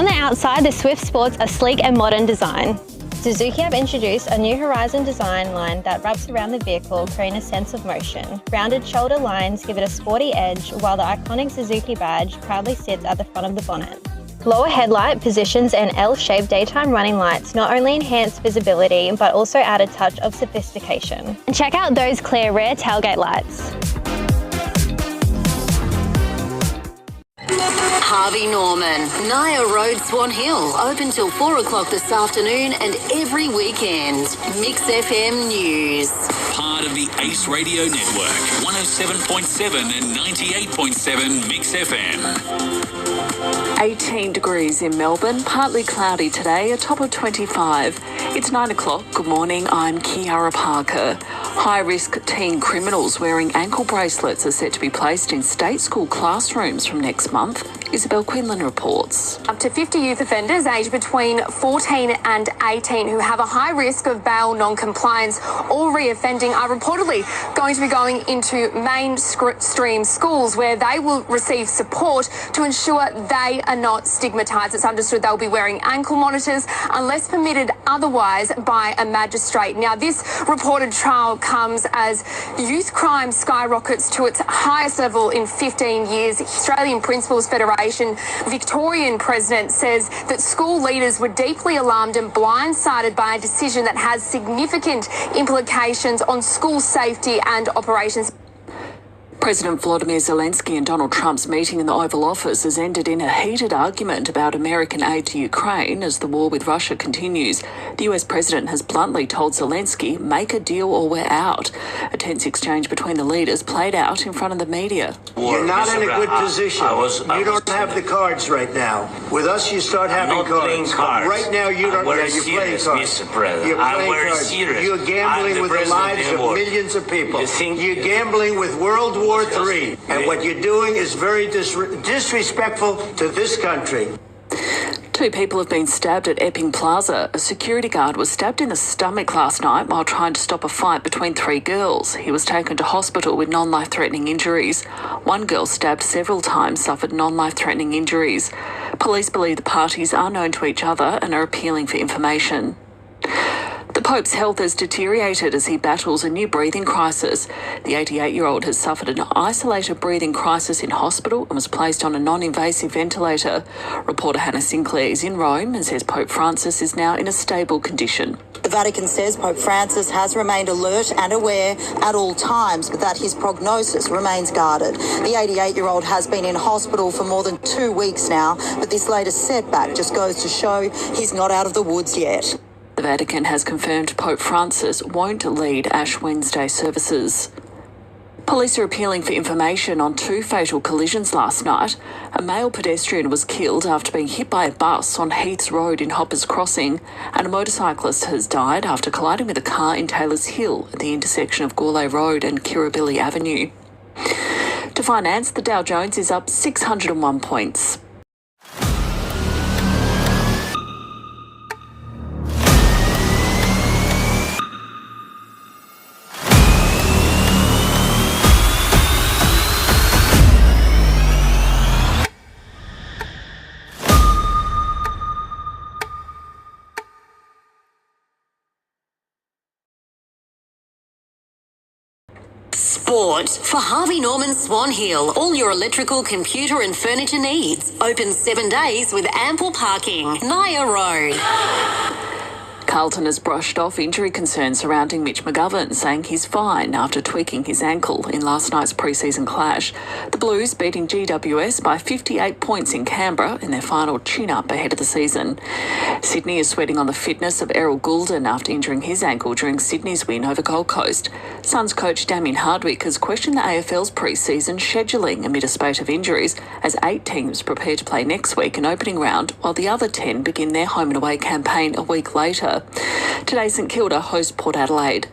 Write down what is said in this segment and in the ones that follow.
On the outside, the Swift sports a sleek and modern design. Suzuki have introduced a new Horizon design line that wraps around the vehicle, creating a sense of motion. Rounded shoulder lines give it a sporty edge, while the iconic Suzuki badge proudly sits at the front of the bonnet. Lower headlight positions and L-shaped daytime running lights not only enhance visibility, but also add a touch of sophistication. And check out those clear rear tailgate lights. Harvey Norman, Naya Road, Swan Hill, open till 4 o'clock this afternoon and every weekend. Mix FM News. Part of the Ace Radio Network, 107.7 and 98.7 Mix FM. 18 degrees in Melbourne, partly cloudy today, a top of 25. It's 9 o'clock. Good morning, I'm Keara Parker. High-risk teen criminals wearing ankle bracelets are set to be placed in state school classrooms from next month. Isabel Quinlan reports. Up to 50 youth offenders aged between 14 and 18 who have a high risk of bail non-compliance or reoffending are reportedly going to be going into mainstream schools where they will receive support to ensure they are not stigmatised. It's understood they'll be wearing ankle monitors unless permitted otherwise by a magistrate. Now, this reported trial comes as youth crime skyrockets to its highest level in 15 years. Australian Principals Federation Victorian president says that school leaders were deeply alarmed and blindsided by a decision that has significant implications on school safety and operations. President Volodymyr Zelensky and Donald Trump's meeting in the Oval Office has ended in a heated argument about American aid to Ukraine as the war with Russia continues. The US president has bluntly told Zelensky, make a deal or we're out. A tense exchange between the leaders played out in front of the media. You're not in a good position. You don't have the cards right now. With us, you start having cards. Right now, you don't. You're playing cards. You're playing cards. You're gambling with the lives of millions of people. You're gambling with World War III, and what you're doing is very disrespectful to this country. 2 people have been stabbed at Epping Plaza. A security guard was stabbed in the stomach last night while trying to stop a fight between 3 girls. He was taken to hospital with non-life-threatening injuries. One girl stabbed several times suffered non-life-threatening injuries. Police believe the parties are known to each other and are appealing for information. The Pope's health has deteriorated as he battles a new breathing crisis. The 88-year-old has suffered an isolated breathing crisis in hospital and was placed on a non-invasive ventilator. Reporter Hannah Sinclair is in Rome and says Pope Francis is now in a stable condition. The Vatican says Pope Francis has remained alert and aware at all times, but that his prognosis remains guarded. The 88-year-old has been in hospital for more than 2 weeks now, but this latest setback just goes to show he's not out of the woods yet. The Vatican has confirmed Pope Francis won't lead Ash Wednesday services. Police are appealing for information on 2 fatal collisions last night. A male pedestrian was killed after being hit by a bus on Heaths Road in Hoppers Crossing, and a motorcyclist has died after colliding with a car in Taylors Hill at the intersection of Gourlay Road and Kirribilli Avenue. To finance, the Dow Jones is up 601 points. Sport for Harvey Norman Swan Hill. All your electrical, computer and furniture needs. Open 7 days with ample parking. Naya Road. Carlton has brushed off injury concerns surrounding Mitch McGovern, saying he's fine after tweaking his ankle in last night's pre-season clash. The Blues beating GWS by 58 points in Canberra in their final tune-up ahead of the season. Sydney is sweating on the fitness of Errol Goulden after injuring his ankle during Sydney's win over Gold Coast. Suns coach Damien Hardwick has questioned the AFL's pre-season scheduling amid a spate of injuries as 8 teams prepare to play next week an opening round, while the other 10 begin their home and away campaign a week later. Today, St Kilda host Port Adelaide.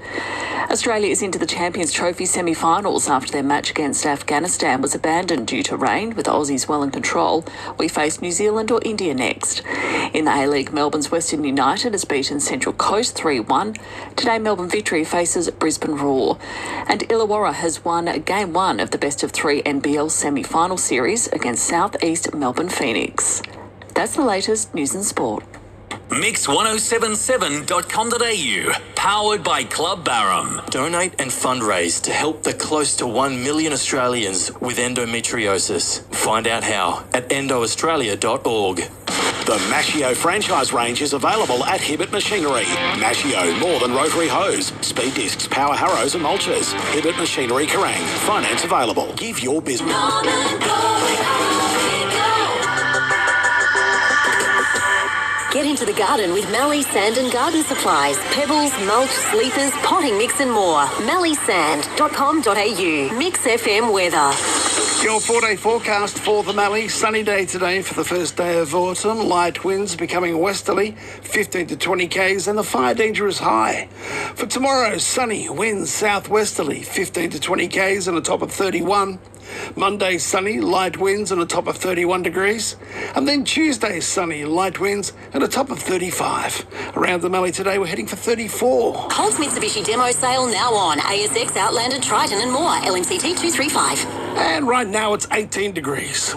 Australia is into the Champions Trophy semi-finals after their match against Afghanistan was abandoned due to rain, with Aussies well in control. We face New Zealand or India next. In the A-League, Melbourne's Western United has beaten Central Coast 3-1. Today, Melbourne Victory faces Brisbane Roar. And Illawarra has won Game 1 of the best-of-3 NBL semi-final series against South East Melbourne Phoenix. That's the latest news and sport. Mix1077.com.au, powered by Club Barham. Donate and fundraise to help the close to 1 million Australians with endometriosis. Find out how at endoaustralia.org. The Mashio franchise range is available at Hibbett Machinery. Mashio, more than rotary hose, speed discs, power harrows and mulchers. Hibbett Machinery, Kerrang. Finance available. Give your business... Get into the garden with Mallee Sand and Garden Supplies. Pebbles, mulch, sleepers, potting mix and more. malleesand.com.au. Mix FM weather. Your 4-day forecast for the Mallee. Sunny day today for the first day of autumn. Light winds becoming westerly, 15 to 20 k's, and the fire danger is high. For tomorrow, sunny winds southwesterly, 15 to 20 k's and a top of 31. Monday, sunny, light winds and a top of 31 degrees. And then Tuesday, sunny, light winds and a top of 35. Around the Mallee today, we're heading for 34. Colts Mitsubishi demo sale now on. ASX, Outlander, Triton and more. LMCT 235. And right now it's 18 degrees.